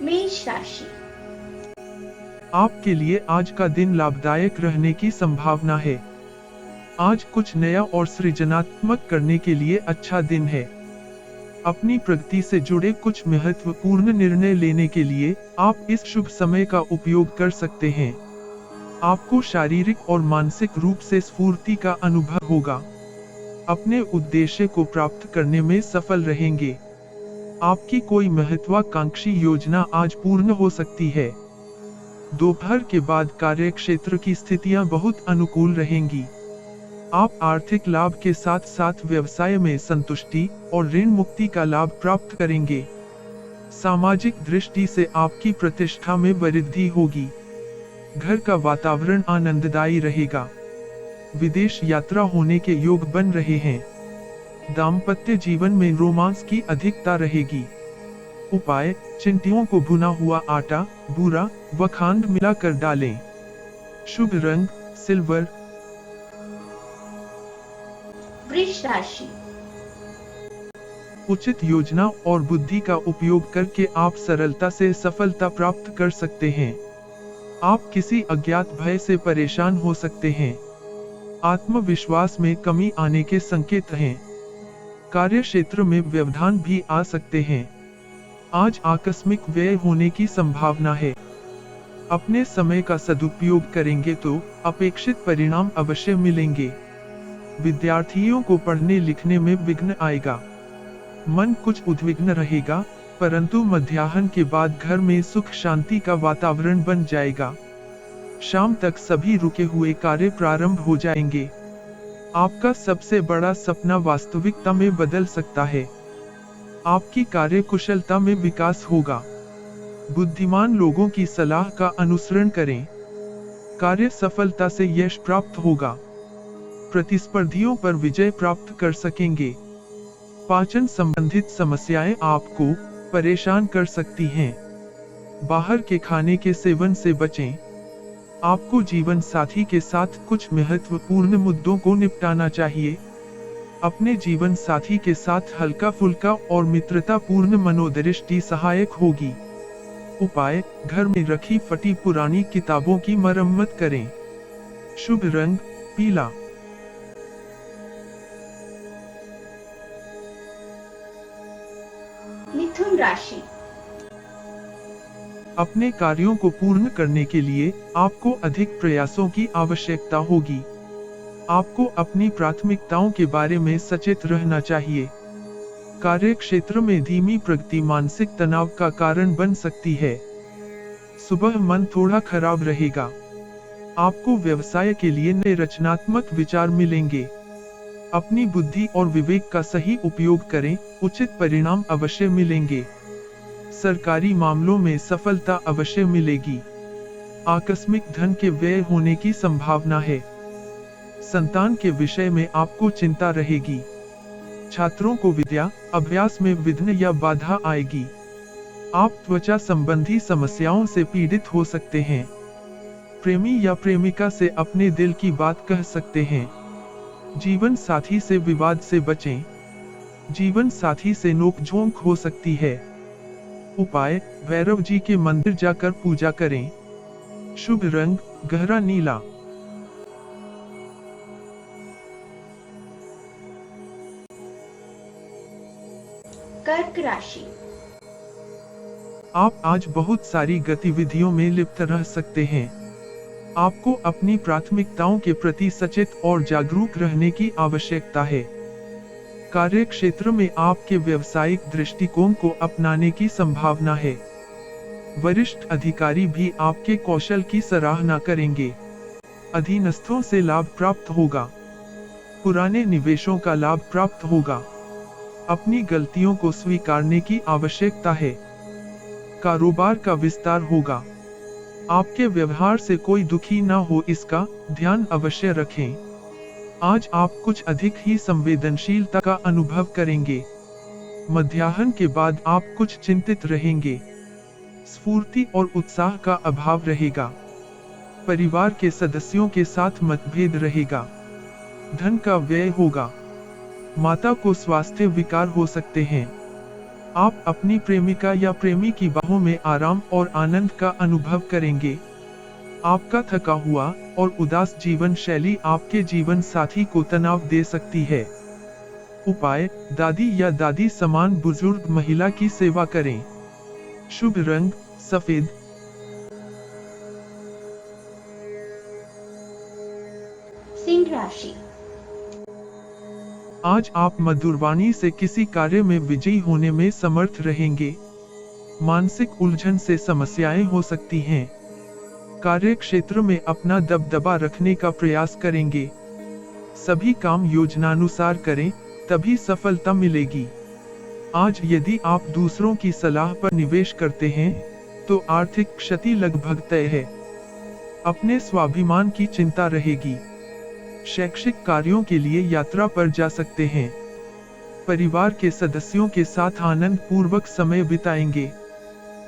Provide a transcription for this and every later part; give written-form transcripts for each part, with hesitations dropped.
मेष राशि। आपके लिए आज का दिन लाभदायक रहने की संभावना है। आज कुछ नया और सृजनात्मक करने के लिए अच्छा दिन है। अपनी प्रगति से जुड़े कुछ महत्वपूर्ण निर्णय लेने के लिए आप इस शुभ समय का उपयोग कर सकते हैं। आपको शारीरिक और मानसिक रूप से स्फूर्ति का अनुभव होगा। अपने उद्देश्य को प्राप्त करने में सफल रहेंगे। आपकी कोई महत्वाकांक्षी योजना आज पूर्ण हो सकती है। दोपहर के बाद कार्यक्षेत्र की स्थितियां बहुत अनुकूल रहेंगी। आप आर्थिक लाभ के साथ साथ व्यवसाय में संतुष्टि और ऋण मुक्ति का लाभ प्राप्त करेंगे। सामाजिक दृष्टि से आपकी प्रतिष्ठा में वृद्धि होगी। घर का वातावरण आनंददायी रहेगा। विदेश यात्रा होने के योग बन रहे हैं। दाम्पत्य जीवन में रोमांस की अधिकता रहेगी। उपाय: चिंटियों को भुना हुआ आटा, बूरा व खांड मिलाकर डालें। शुभ रंग सिल्वर। वृष राशि। उचित योजना और बुद्धि का उपयोग करके आप सरलता से सफलता प्राप्त कर सकते हैं। आप किसी अज्ञात भय से परेशान हो सकते हैं। आत्मविश्वास में कमी आने के संकेत हैं। कार्य क्षेत्र में व्यवधान भी आ सकते हैं। आज आकस्मिक व्यय होने की संभावना है। अपने समय का सदुपयोग करेंगे तो अपेक्षित परिणाम अवश्य मिलेंगे। विद्यार्थियों को पढ़ने लिखने में विघ्न आएगा। मन कुछ उद्विग्न रहेगा, परंतु मध्याह्न के बाद घर में सुख शांति का वातावरण बन जाएगा। शाम तक सभी रुके हुए कार्य प्रारंभ हो जाएंगे। आपका सबसे बड़ा सपना वास्तविकता में बदल सकता है। आपकी कार्यकुशलता में विकास होगा। बुद्धिमान लोगों की सलाह का अनुसरण करें। कार्य सफलता से यश प्राप्त होगा। प्रतिस्पर्धियों पर विजय प्राप्त कर सकेंगे। पाचन संबंधित समस्याएं आपको परेशान कर सकती हैं। बाहर के खाने के सेवन से बचें। आपको जीवन साथी के साथ कुछ महत्वपूर्ण मुद्दों को निपटाना चाहिए। अपने जीवन साथी के साथ हल्का फुल्का और मित्रतापूर्ण मनोदृष्टि सहायक होगी। उपाय: घर में रखी फटी पुरानी किताबों की मरम्मत करें। शुभ रंग पीला। मिथुन राशि। अपने कार्यों को पूर्ण करने के लिए आपको अधिक प्रयासों की आवश्यकता होगी। आपको अपनी प्राथमिकताओं के बारे में सचेत रहना चाहिए। कार्य क्षेत्र में धीमी प्रगति मानसिक तनाव का कारण बन सकती है। सुबह मन थोड़ा खराब रहेगा। आपको व्यवसाय के लिए नए रचनात्मक विचार मिलेंगे। अपनी बुद्धि और विवेक का सही उपयोग करें, उचित परिणाम अवश्य मिलेंगे। सरकारी मामलों में सफलता अवश्य मिलेगी। आकस्मिक धन के व्यय होने की संभावना है। संतान के विषय में आपको चिंता रहेगी। छात्रों को विद्या अभ्यास में विघ्न या बाधा आएगी। आप त्वचा संबंधी समस्याओं से पीड़ित हो सकते हैं। प्रेमी या प्रेमिका से अपने दिल की बात कह सकते हैं। जीवन साथी से विवाद से बचें। जीवन साथी से नोकझोंक हो सकती है। उपाय: भैरव जी के मंदिर जाकर पूजा करें। शुभ रंग गहरा नीला। कर्क राशि। आप आज बहुत सारी गतिविधियों में लिप्त रह सकते हैं। आपको अपनी प्राथमिकताओं के प्रति सचेत और जागरूक रहने की आवश्यकता है। कार्य क्षेत्र में आपके व्यावसायिक दृष्टिकोण को अपनाने की संभावना है। वरिष्ठ अधिकारी भी आपके कौशल की सराहना करेंगे। अधीनस्थों से लाभ प्राप्त होगा। पुराने निवेशों का लाभ प्राप्त होगा। अपनी गलतियों को स्वीकारने की आवश्यकता है। कारोबार का विस्तार होगा। आपके व्यवहार से कोई दुखी ना हो, इसका ध्यान अवश्य रखें। आज आप कुछ अधिक ही संवेदनशीलता का अनुभव करेंगे। मध्याह्न के बाद आप कुछ चिंतित रहेंगे। स्फूर्ति और उत्साह का अभाव रहेगा। परिवार के सदस्यों के साथ मतभेद रहेगा। धन का व्यय होगा। माता को स्वास्थ्य विकार हो सकते हैं। आप अपनी प्रेमिका या प्रेमी की बाहों में आराम और आनंद का अनुभव करेंगे। आपका थका हुआ और उदास जीवन शैली आपके जीवन साथी को तनाव दे सकती है। उपाय: दादी या दादी समान बुजुर्ग महिला की सेवा करें। शुभ रंग सफेद। सिंह राशि। आज आप मधुरवाणी से किसी कार्य में विजयी होने में समर्थ रहेंगे। मानसिक उलझन से समस्याएं हो सकती हैं। कार्य क्षेत्र में अपना दबदबा रखने का प्रयास करेंगे। सभी काम योजनानुसार करें, तभी सफलता मिलेगी। आज यदि आप दूसरों की सलाह पर निवेश करते हैं, तो आर्थिक क्षति लगभग तय है। अपने स्वाभिमान की चिंता रहेगी। शैक्षिक कार्यों के लिए यात्रा पर जा सकते हैं। परिवार के सदस्यों के साथ आनंद पूर्वक समय बिताएंगे।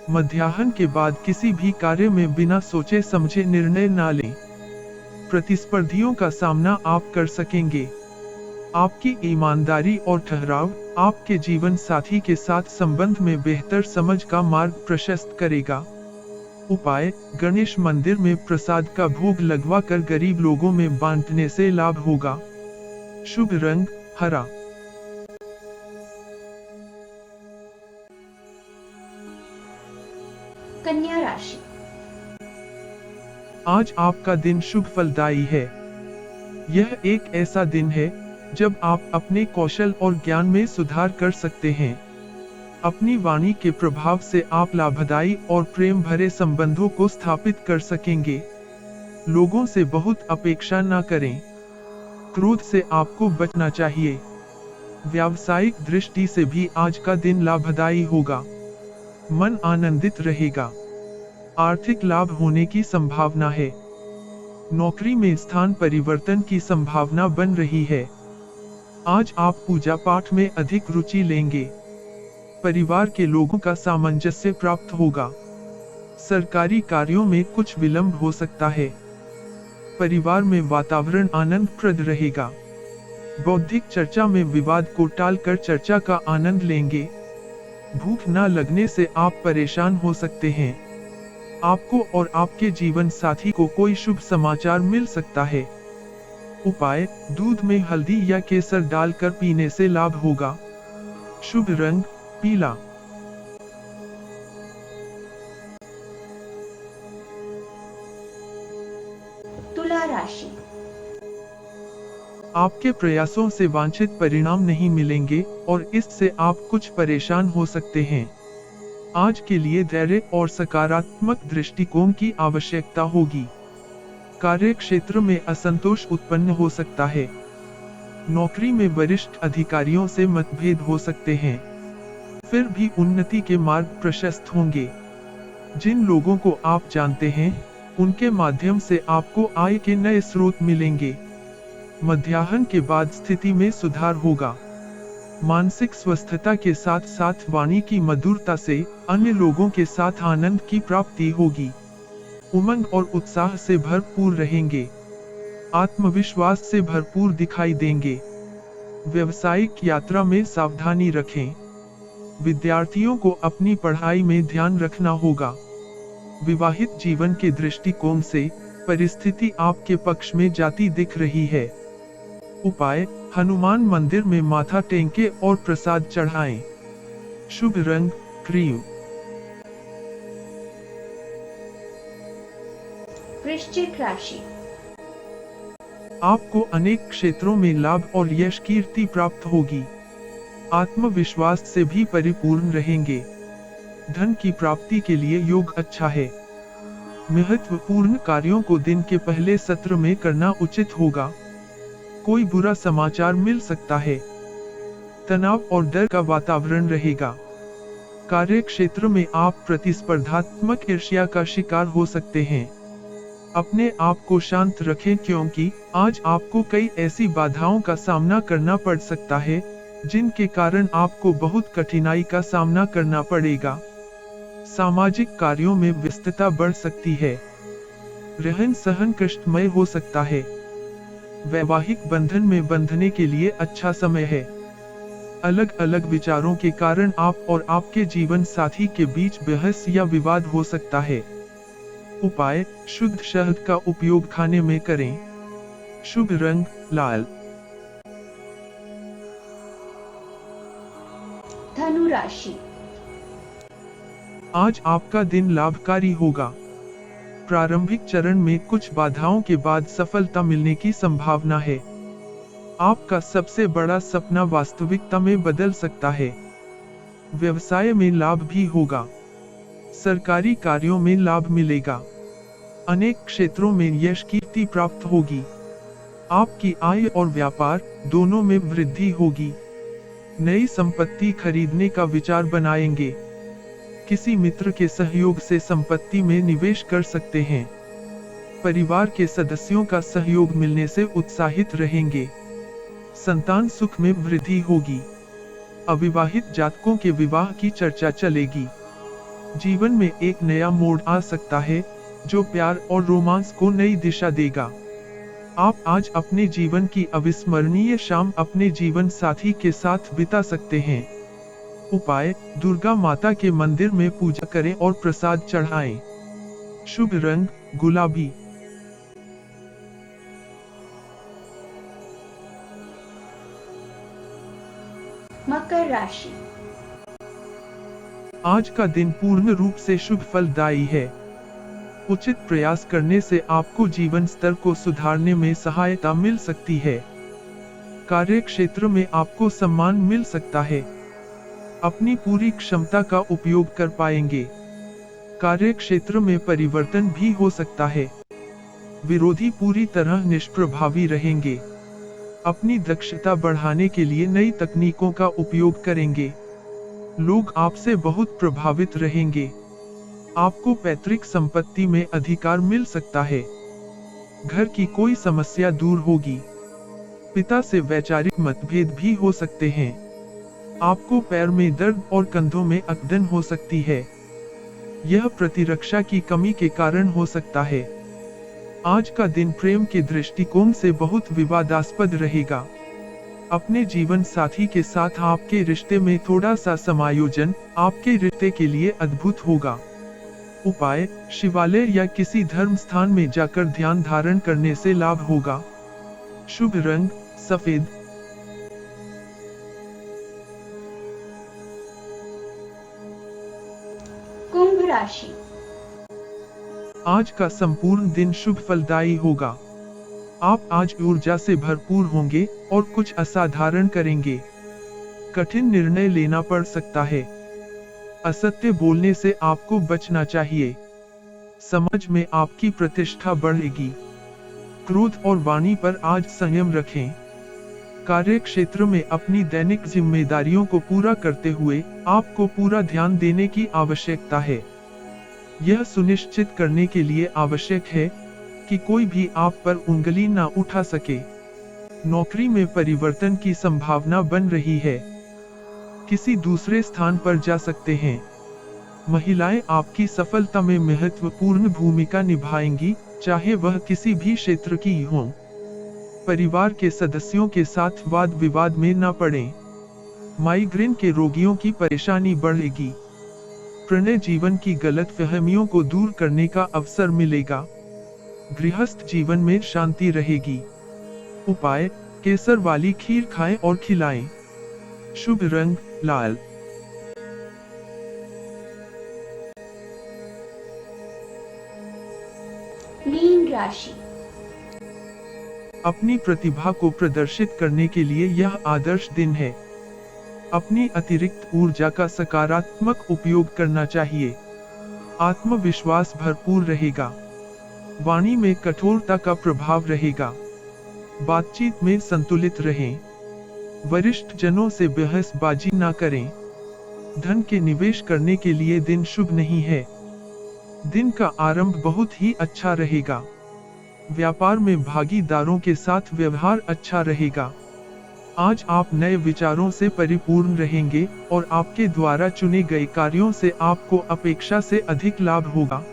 मध्याह्न के बाद किसी भी कार्य में बिना सोचे समझे निर्णय ना लें। प्रतिस्पर्धियों का सामना आप कर सकेंगे। आपकी ईमानदारी और ठहराव आपके जीवन साथी के साथ संबंध में बेहतर समझ का मार्ग प्रशस्त करेगा। उपाय: गणेश मंदिर में प्रसाद का भोग लगवा कर गरीब लोगों में बांटने से लाभ होगा। शुभ रंग हरा। कन्या राशि। आज आपका दिन शुभ फलदायी है। यह एक ऐसा दिन है जब आप अपने कौशल और ज्ञान में सुधार कर सकते हैं। अपनी वाणी के प्रभाव से आप लाभदायी और प्रेम भरे संबंधों को स्थापित कर सकेंगे। लोगों से बहुत अपेक्षा न करें। क्रोध से आपको बचना चाहिए। व्यावसायिक दृष्टि से भी आज का दिन लाभदायी होगा। मन आनंदित रहेगा। आर्थिक लाभ होने की संभावना है। नौकरी में स्थान परिवर्तन की संभावना बन रही है। आज आप पूजा पाठ में अधिक रुचि लेंगे। परिवार के लोगों का सामंजस्य प्राप्त होगा। सरकारी कार्यों में कुछ विलंब हो सकता है। परिवार में वातावरण आनंदप्रद रहेगा। बौद्धिक चर्चा में विवाद को टालकर चर्चा का आनंद लेंगे। भूख न लगने से आप परेशान हो सकते हैं। आपको और आपके जीवन साथी को कोई शुभ समाचार मिल सकता है। उपाय: दूध में हल्दी या केसर डालकर पीने से लाभ होगा। शुभ रंग पीला। तुला राशि। आपके प्रयासों से वांछित परिणाम नहीं मिलेंगे और इससे आप कुछ परेशान हो सकते हैं। आज के लिए धैर्य और सकारात्मक दृष्टिकोण की आवश्यकता होगी। कार्य क्षेत्र में असंतोष उत्पन्न हो सकता है। नौकरी में वरिष्ठ अधिकारियों से मतभेद हो सकते हैं। फिर भी उन्नति के मार्ग प्रशस्त होंगे। जिन लोगों को आप जानते हैं, उनके माध्यम से आपको आय के नए स्रोत मिलेंगे। मध्याह्न के बाद स्थिति में सुधार होगा। मानसिक स्वस्थता के साथ साथ वाणी की मधुरता से अन्य लोगों के साथ आनंद की प्राप्ति होगी। उमंग और उत्साह से भरपूर रहेंगे। आत्मविश्वास से भरपूर दिखाई देंगे। व्यावसायिक यात्रा में सावधानी रखें। विद्यार्थियों को अपनी पढ़ाई में ध्यान रखना होगा। विवाहित जीवन के दृष्टिकोण से परिस्थिति आपके पक्ष में जाती दिख रही है। उपाय: हनुमान मंदिर में माथा टेके और प्रसाद चढ़ाएं। शुभ रंग क्रीम। वृश्चिक राशि। आपको अनेक क्षेत्रों में लाभ और यश कीर्ति प्राप्त होगी। आत्मविश्वास से भी परिपूर्ण रहेंगे। धन की प्राप्ति के लिए योग अच्छा है। महत्वपूर्ण कार्यों को दिन के पहले सत्र में करना उचित होगा। कोई बुरा समाचार मिल सकता है। तनाव और डर का वातावरण रहेगा। कार्य क्षेत्र में आप प्रतिस्पर्धात्मक ईर्ष्या का शिकार हो सकते हैं। अपने आप को शांत रखें क्योंकि आज आपको कई ऐसी बाधाओं का सामना करना पड़ सकता है, जिनके कारण आपको बहुत कठिनाई का सामना करना पड़ेगा। सामाजिक कार्यों में व्यस्तता बढ़ सकती है। रहन सहन कष्टमय हो सकता है। वैवाहिक बंधन में बंधने के लिए अच्छा समय है। अलग अलग विचारों के कारण आप और आपके जीवन साथी के बीच बहस या विवाद हो सकता है। उपाय, शुद्ध शहद का उपयोग खाने में करें। शुभ रंग लाल। धनु राशि। आज आपका दिन लाभकारी होगा। प्रारंभिक चरण में कुछ बाधाओं के बाद सफलता मिलने की संभावना है। आपका सबसे बड़ा सपना वास्तविकता में बदल सकता है। व्यवसाय में लाभ भी होगा। सरकारी कार्यों में लाभ मिलेगा। अनेक क्षेत्रों में यश कीर्ति प्राप्त होगी। आपकी आय और व्यापार दोनों में वृद्धि होगी। नई संपत्ति खरीदने का विचार बनाएंगे। किसी मित्र के सहयोग से संपत्ति में निवेश कर सकते हैं। परिवार के सदस्यों का सहयोग मिलने से उत्साहित रहेंगे। संतान सुख में वृद्धि होगी। अविवाहित जातकों के विवाह की चर्चा चलेगी। जीवन में एक नया मोड़ आ सकता है जो प्यार और रोमांस को नई दिशा देगा। आप आज अपने जीवन की अविस्मरणीय शाम अपने जीवन साथी के साथ बिता सकते हैं। उपाय, दुर्गा माता के मंदिर में पूजा करें और प्रसाद चढ़ाएं। शुभ रंग गुलाबी। मकर राशि। आज का दिन पूर्ण रूप से शुभ फलदायी है। उचित प्रयास करने से आपको जीवन स्तर को सुधारने में सहायता मिल सकती है। कार्य क्षेत्र में आपको सम्मान मिल सकता है। अपनी पूरी क्षमता का उपयोग कर पाएंगे। कार्य क्षेत्र में परिवर्तन भी हो सकता है। विरोधी पूरी तरह निष्प्रभावी रहेंगे। अपनी दक्षता बढ़ाने के लिए नई तकनीकों का उपयोग करेंगे। लोग आपसे बहुत प्रभावित रहेंगे। आपको पैतृक संपत्ति में अधिकार मिल सकता है। घर की कोई समस्या दूर होगी। पिता से वैचारिक मतभेद भी हो सकते हैं। आपको पैर में दर्द और कंधों में अकड़न हो सकती है। यह प्रतिरक्षा की कमी के कारण हो सकता है। आज का दिन प्रेम के दृष्टिकोण से बहुत विवादास्पद रहेगा। अपने जीवन साथी के साथ आपके रिश्ते में थोड़ा सा समायोजन आपके रिश्ते के लिए अद्भुत होगा। उपाय, शिवालय या किसी धर्म स्थान में जाकर ध्यान धारण करने से लाभ होगा। शुभ रंग सफेद। कुंभ राशि। आज का संपूर्ण दिन शुभ फलदायी होगा। आप आज ऊर्जा से भरपूर होंगे और कुछ असाधारण करेंगे। कठिन निर्णय लेना पड़ सकता है। असत्य बोलने से आपको बचना चाहिए। समाज में आपकी प्रतिष्ठा बढ़ेगी। क्रोध और वाणी पर आज संयम रखें। कार्य क्षेत्र में अपनी दैनिक जिम्मेदारियों को पूरा करते हुए आपको पूरा ध्यान देने की आवश्यकता है। यह सुनिश्चित करने के लिए आवश्यक है कि कोई भी आप पर उंगली ना उठा सके। नौकरी में परिवर्तन की संभावना बन रही है। किसी दूसरे स्थान पर जा सकते हैं। महिलाएं आपकी सफलता में महत्वपूर्ण भूमिका निभाएंगी, चाहे वह किसी भी क्षेत्र की हो। परिवार के सदस्यों के साथ वाद विवाद में न पड़ें। माइग्रेन के रोगियों की परेशानी बढ़ेगी। प्रणय जीवन की गलतफहमियों को दूर करने का अवसर मिलेगा। गृहस्थ जीवन में शांति रहेगी। उपाय, केसर वाली खीर खाएं और खिलाएं। शुभ रंग लाल। मीन राशि। अपनी प्रतिभा को प्रदर्शित करने के लिए यह आदर्श दिन है। अपनी अतिरिक्त ऊर्जा का सकारात्मक उपयोग करना चाहिए। आत्मविश्वास भरपूर रहेगा। वाणी में कठोरता का प्रभाव रहेगा। बातचीत में संतुलित रहें। वरिष्ठ जनों से बहसबाजी ना करें। धन के निवेश करने के लिए दिन शुभ नहीं है। दिन का आरंभ बहुत ही अच्छा रहेगा। व्यापार में भागीदारों के साथ व्यवहार अच्छा रहेगा। आज आप नए विचारों से परिपूर्ण रहेंगे और आपके द्वारा चुने गए कार्यों से आपको अपेक्षा से अधिक लाभ होगा।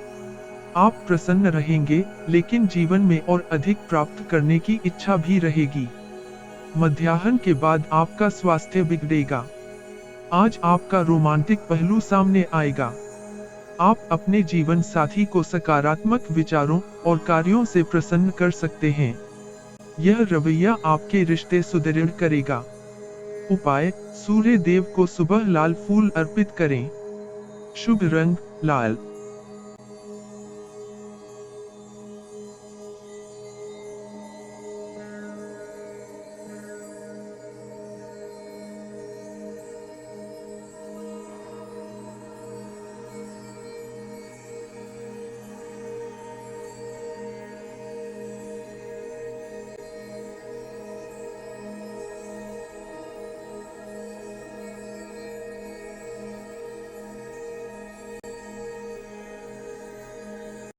आप प्रसन्न रहेंगे, लेकिन जीवन में और अधिक प्राप्त करने की इच्छा भी रहेगी। मध्याह्न के बाद आपका स्वास्थ्य बिगड़ेगा। आज आपका रोमांटिक पहलू सामने आएगा। आप अपने जीवन साथी को सकारात्मक विचारों और कार्यों से प्रसन्न कर सकते हैं। यह रवैया आपके रिश्ते सुदृढ़ करेगा। उपाय: सूर्य देव को सुबह लाल फूल अर्पित करें। शुभ रंग लाल।